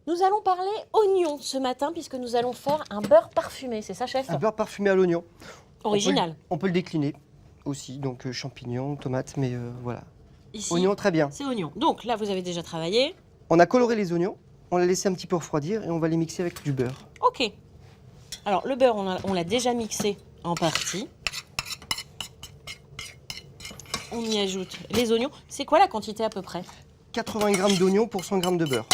Nous allons parler oignons ce matin puisque nous allons faire un beurre parfumé, c'est ça chef? Un beurre parfumé à l'oignon. Original. On peut le décliner aussi, donc champignons, tomates, mais voilà. Ici, Oignons, très bien. c'est oignon. Donc là, vous avez déjà travaillé. On a coloré les oignons, on l'a laissé un petit peu refroidir et on va les mixer avec du beurre. Ok. Alors le beurre, on l'a déjà mixé en partie. On y ajoute les oignons. C'est quoi la quantité à peu près? 80 g d'oignons pour 100 g de beurre.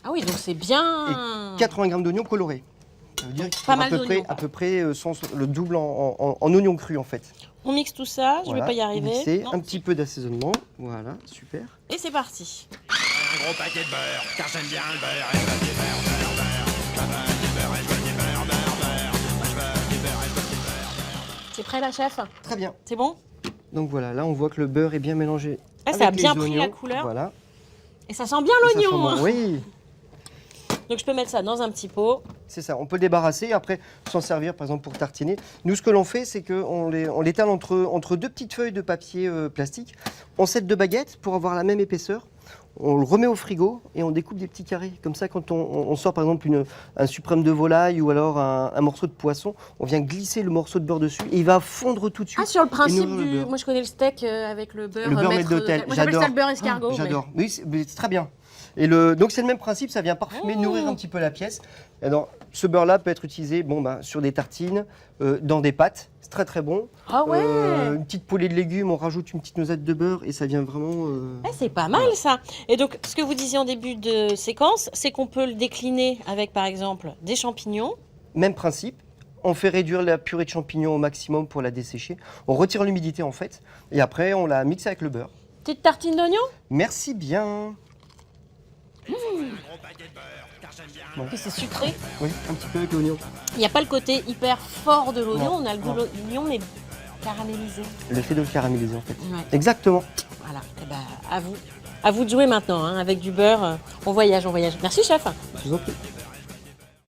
Ah oui, donc c'est bien. Et 80 g d'oignons colorés. Ça veut dire qu'il faut Pas mal d'oignons. à peu près le double en oignons crus en fait. On mixe tout ça, je Voilà, vais pas y arriver. mixer, Non. un petit peu d'assaisonnement, voilà, super. Et c'est parti. Un gros paquet de beurre, car j'aime bien le beurre et je veux du beurre, beurre, beurre. Je veux du beurre et je veux du beurre, beurre, beurre. Je veux du beurre et je veux du beurre. C'est prêt la chef? Très bien. C'est bon? Donc voilà, là on voit que le beurre est bien mélangé. Ah, ça a avec bien les pris la oignons. couleur. Voilà. Et ça sent bien Et ça sent l'oignon. bon. Oui, Donc je peux mettre ça dans un petit pot. c'est ça. On peut le débarrasser et après s'en servir par exemple pour tartiner. Nous ce que l'on fait, c'est qu'on l'étale entre deux petites feuilles de papier plastique. On set deux baguettes pour avoir la même épaisseur. On le remet au frigo et on découpe des petits carrés. Comme ça, quand on sort par exemple un suprême de volaille ou alors un morceau de poisson, on vient glisser le morceau de beurre dessus et il va fondre tout de suite. Ah, sur le principe nourrir le du. beurre. Moi je connais le steak avec le beurre. Le beurre maître maître d'hôtel, Moi j'appelle ça j'adore. le beurre escargot. mais- J'adore. Oui, c'est très bien. Donc c'est le même principe, ça vient parfumer, nourrir un petit peu la pièce. Et alors, ce beurre-là peut être utilisé sur des tartines, dans des pâtes, c'est très très bon. Ah ouais. Une petite poêlée de légumes, on rajoute une petite noisette de beurre et ça vient vraiment... C'est pas mal ça. Et donc, ce que vous disiez en début de séquence, c'est qu'on peut le décliner avec, par exemple, des champignons. Même principe, on fait réduire la purée de champignons au maximum pour la dessécher. On retire l'humidité en fait et après on la mixe avec le beurre. Petite tartine d'oignon. Merci bien. Un gros paquet de beurre, car j'aime bien. Puis c'est sucré. Oui, un petit peu avec l'oignon. Il n'y a pas le côté hyper fort de l'oignon. Non, On a le goût non. de l'oignon, mais caramélisé. Le fait de le caraméliser en fait. Ouais. Exactement. Voilà. Et ben, à vous. À vous de jouer maintenant, hein, avec du beurre. On voyage, on voyage. Merci chef. Je vous en prie.